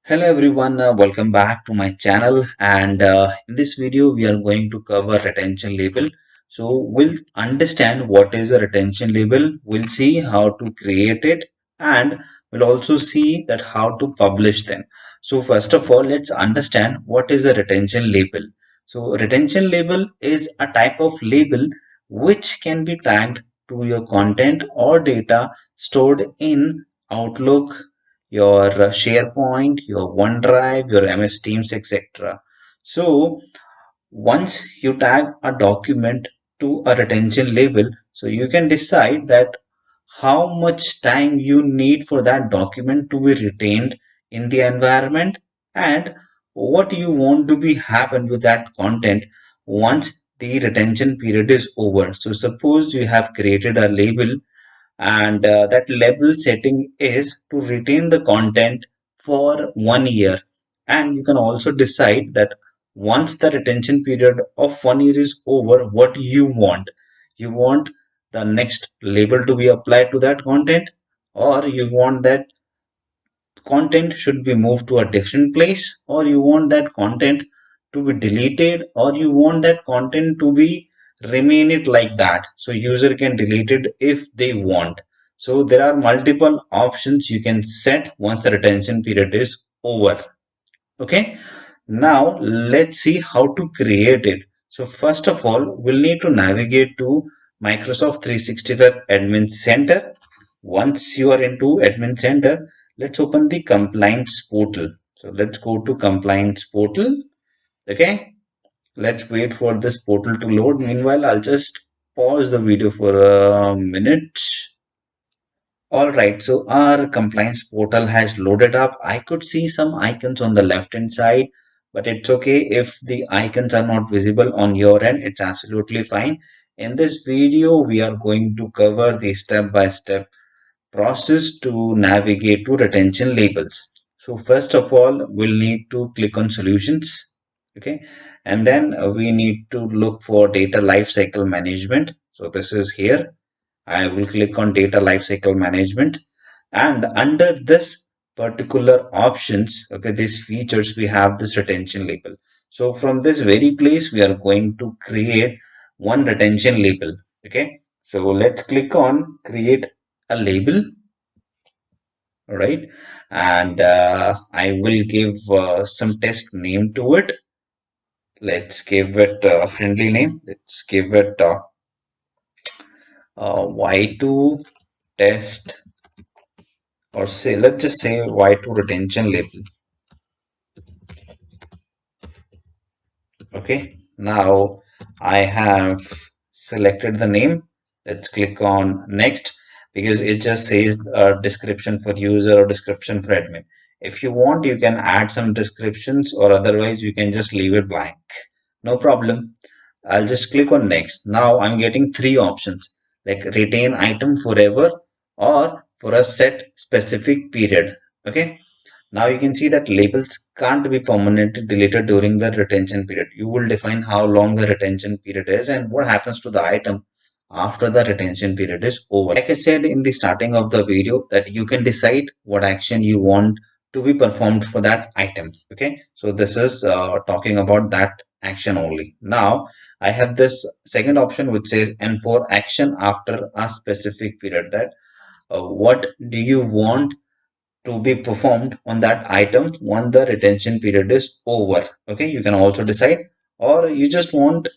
Hello everyone, welcome back to my channel and in this video we are going to cover retention label. So we'll understand what is a retention label, we'll see how to create it and we'll also see that how to publish them. So first of all, let's understand what is a retention label. So retention label is a type of label which can be tagged to your content or data stored in Outlook, your SharePoint, your OneDrive, your MS Teams, etc. So once you tag a document to a retention label, so you can decide that how much time you need for that document to be retained in the environment and what you want to be happen with that content once the retention period is over. So suppose you have created a label and that label setting is to retain the content for 1 year, and you can also decide that once the retention period of 1 year is over, what you want the next label to be applied to that content, or you want that content should be moved to a different place, or you want that content to be deleted, or you want that content to be remain it like that so user can delete it if they want. So there are multiple options you can set once the retention period is over. Okay, now let's see how to create it. So first of all, we'll need to navigate to Microsoft 365 Admin Center. Once you are into Admin Center, let's open the compliance portal. So let's go to compliance portal. Okay, let's wait for this portal to load. Meanwhile, I'll just pause the video for a minute. All right, so our compliance portal has loaded up. I could see some icons on the left hand side, but it's okay if the icons are not visible on your end. It's absolutely fine. In this video, we are going to cover the step-by-step process to navigate to retention labels. So first of all, we'll need to click on solutions. Okay, and then we need to look for data lifecycle management. So this is here. I will click on data lifecycle management, and under this particular options, okay, these features, we have this retention label. So from this very place, we are going to create one retention label. Okay, so let's click on create a label. All right, and I will give some test name to it. Let's give it a friendly name. Let's give it Y2 test, or say let's just say Y2 retention label. Okay, now I have selected the name. Let's click on next because it just says a description for user or description for admin. If you want, you can add some descriptions, or otherwise you can just leave it blank. No problem. I'll just click on next. Now I'm getting three options like retain item forever or for a set specific period. Okay. Now you can see that labels can't be permanently deleted during the retention period. You will define how long the retention period is and what happens to the item after the retention period is over. Like I said in the starting of the video, that you can decide what action you want to be performed for that item. Okay, so this is talking about that action only. Now I have this second option which says and for action after a specific period, that what do you want to be performed on that item once the retention period is over. Okay, you can also decide, or you just want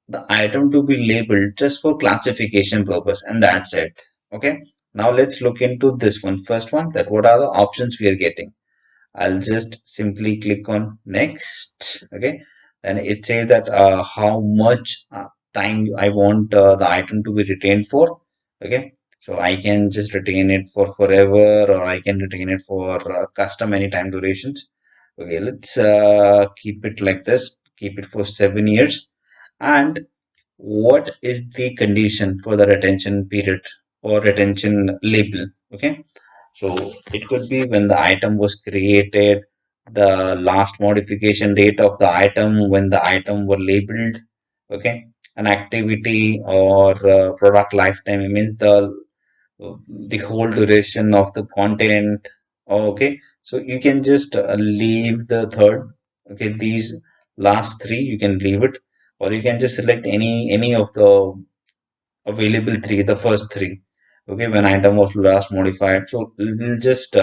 the item to be labeled just for classification purpose, and that's it. Okay, now let's look into this one. First one, that what are the options we are getting. I'll just simply click on next. Okay, and it says that how much time I want the item to be retained for. Okay, so I can just retain it for forever, or I can retain it for custom anytime durations. Okay, let's keep it like this. Keep it for 7 years. And what is the condition for the retention period or retention label? Okay, so it could be when the item was created, the last modification date of the item when the item were labeled, okay, an activity or product lifetime. It means the whole duration of the content. Okay, So you can just leave the third. Okay, these last three you can leave it, or you can just select any of the available three, the first three. Okay, when item was last modified. So we'll just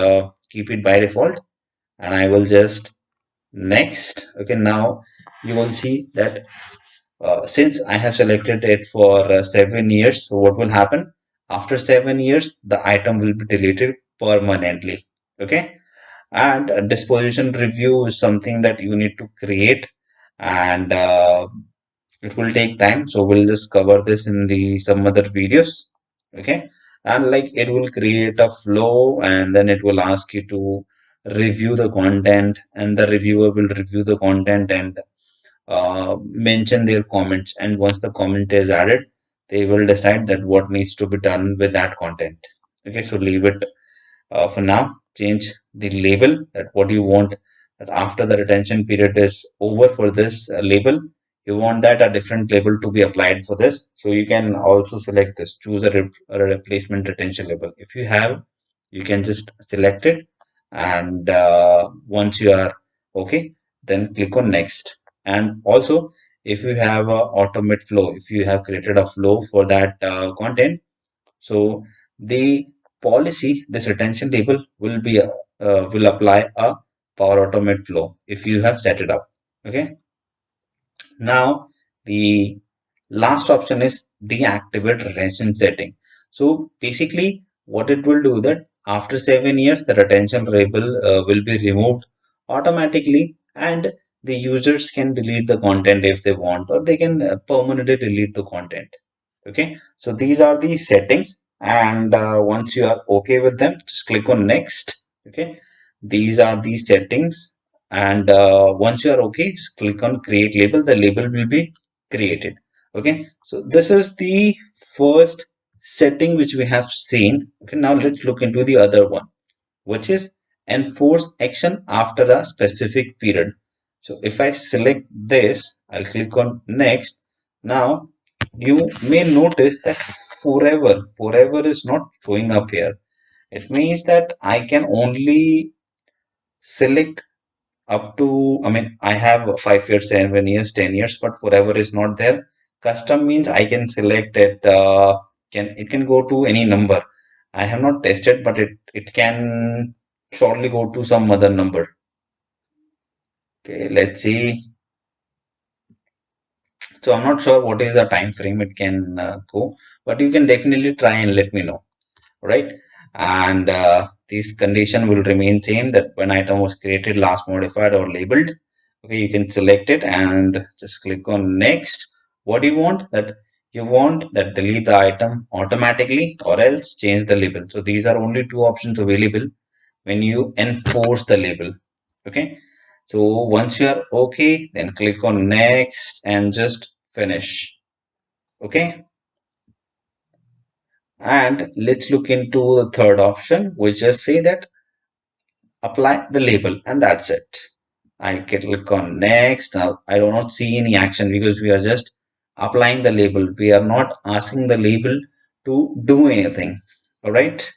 keep it by default, and I will just next. Okay, now you will see that since I have selected it for 7 years, so what will happen? After 7 years, the item will be deleted permanently. Okay, and a disposition review is something that you need to create, and it will take time. So we'll just cover this in the some other videos. Okay, and like it will create a flow, and then it will ask you to review the content, and the reviewer will review the content and mention their comments, and once the comment is added, they will decide that what needs to be done with that content. Okay, so leave it for now. Change the label, that what you want, that after the retention period is over for this label, you want that a different label to be applied for this. So you can also select this, choose a replacement retention label. If you have, you can just select it, and once you are okay, then click on next. And also, if you have a automate flow, if you have created a flow for that content, so the policy, this retention label will apply a Power Automate flow if you have set it up. Okay. Now the last option is deactivate retention setting. So basically, what it will do that after 7 years, the retention label will be removed automatically, and the users can delete the content if they want, or they can permanently delete the content. Okay, so these are the settings, and once you are okay with them, just click on next. Okay, these are the settings, and once you are okay, just click on create label. The label will be created. Okay, so this is the first setting which we have seen. Okay, now let's look into the other one, which is enforce action after a specific period. So if I select this, I'll click on next. Now you may notice that forever is not showing up here. It means that I can only select up to, I mean, I have 5 years, 7 years, 10 years, but forever is not there. Custom means I can select it, it can go to any number. I have not tested, but it can surely go to some other number. Okay, let's see. So I'm not sure what is the time frame it can go, but you can definitely try and let me know, right? And this condition will remain same, that when item was created, last modified or labeled. Okay, you can select it and just click on next. What do you want? That you want that delete the item automatically, or else change the label. So these are only two options available when you enforce the label. Okay, so once you are okay, then click on next and just finish. Okay, and let's look into the third option, which just say that apply the label, and that's it. I can click on next. Now I do not see any action because we are just applying the label. We are not asking the label to do anything. All right,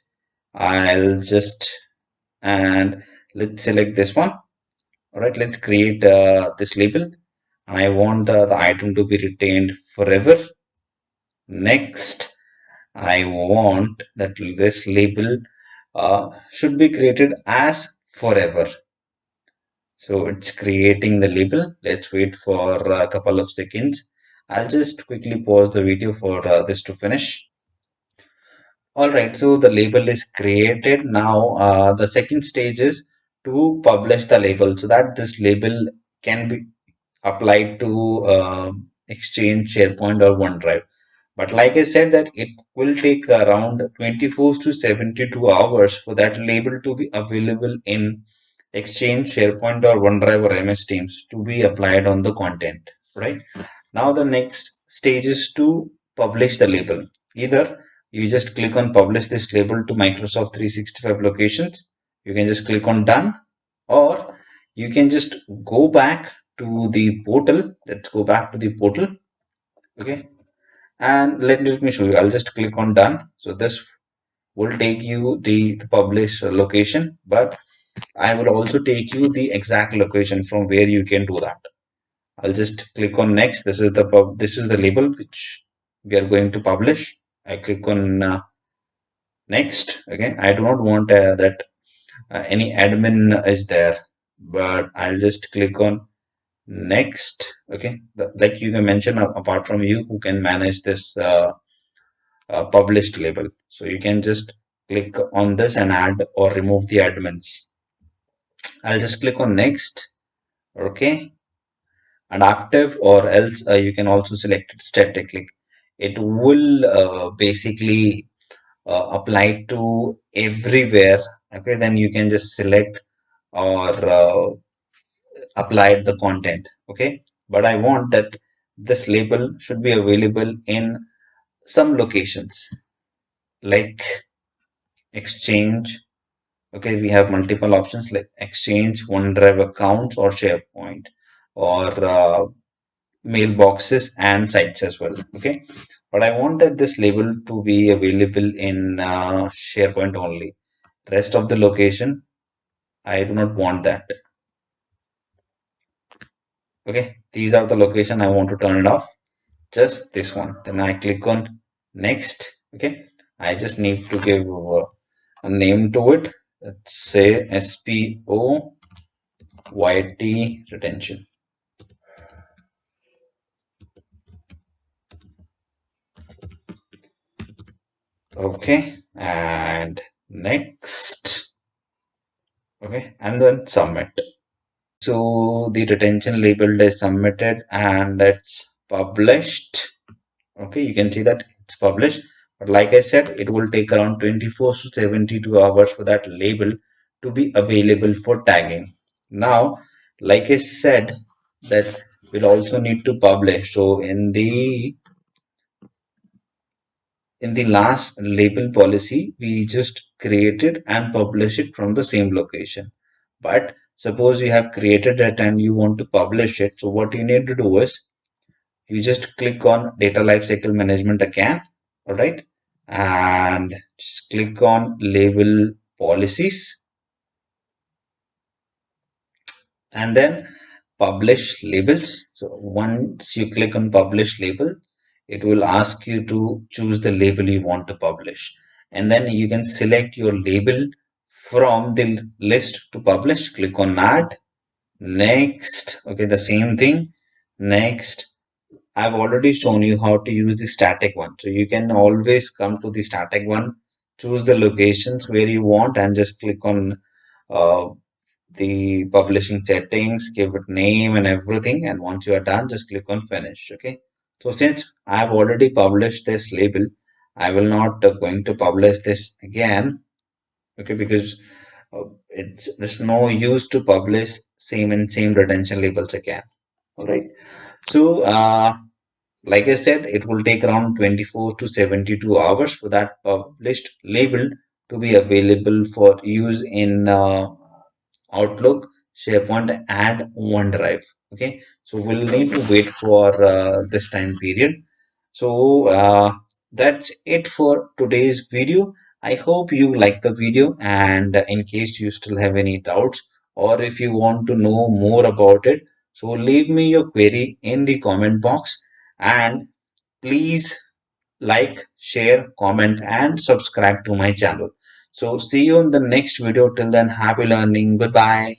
I'll just, and let's select this one. All right, let's create this label. I want the item to be retained forever. Next, I want that this label should be created as forever. So it's creating the label. Let's wait for a couple of seconds. I'll just quickly pause the video for this to finish. All right, so the label is created. Now, the second stage is to publish the label so that this label can be applied to Exchange, SharePoint, or OneDrive. But like I said, that it will take around 24 to 72 hours for that label to be available in Exchange, SharePoint, or OneDrive or MS Teams to be applied on the content, right? Now the next stage is to publish the label. Either you just click on publish this label to Microsoft 365 locations. You can just click on done, or you can just go back to the portal. Let's go back to the portal. Okay. And let me show you. I'll just click on done. So this will take you the publish location, but I will also take you the exact location from where you can do that. I'll just click on next. This is the label which we are going to publish. I click on next. Again, I do not want that any admin is there, but I'll just click on next. Okay, like you can mention apart from you who can manage this published label. So you can just click on this and add or remove the admins. I'll just click on next. Okay, and active, or else you can also select it statically. It will basically apply to everywhere. Okay, then you can just select or apply the content. Okay, but I want that this label should be available in some locations like Exchange. Okay, we have multiple options like Exchange, OneDrive accounts, or SharePoint, or mailboxes and sites as well. Okay, but I want that this label to be available in SharePoint only. Rest of the location, I do not want that. Okay, these are the location I want to turn it off. Just this one. Then I click on next. Okay, I just need to give a name to it. Let's say SPO YT retention. Okay, and next. Okay, and then submit. So the retention label is submitted and it's published. Okay, you can see that it's published. But like I said, it will take around 24 to 72 hours for that label to be available for tagging. Now, like I said, that we'll also need to publish. So in the last label policy, we just created and publish it from the same location. But suppose you have created it and you want to publish it. So what you need to do is you just click on data lifecycle management again. All right. And just click on label policies and then publish labels. So once you click on publish label, it will ask you to choose the label you want to publish. And then you can select your label from the list to publish. Click on add. Next. Okay, the same thing. Next. I've already shown you how to use the static one. So you can always come to the static one, choose the locations where you want and just click on uh, the publishing settings, give it name and everything. And once you are done, just click on finish. Okay. So since I've already published this label, I will not going to publish this again. Okay, because there's no use to publish same and same retention labels again. All right. So like I said, it will take around 24 to 72 hours for that published label to be available for use in Outlook, SharePoint, and OneDrive. Okay, so we'll need to wait for this time period. So that's it for today's video. I hope you like the video, and in case you still have any doubts or if you want to know more about it, so leave me your query in the comment box, and please like, share, comment, and subscribe to my channel. So see you in the next video. Till then, happy learning. Goodbye.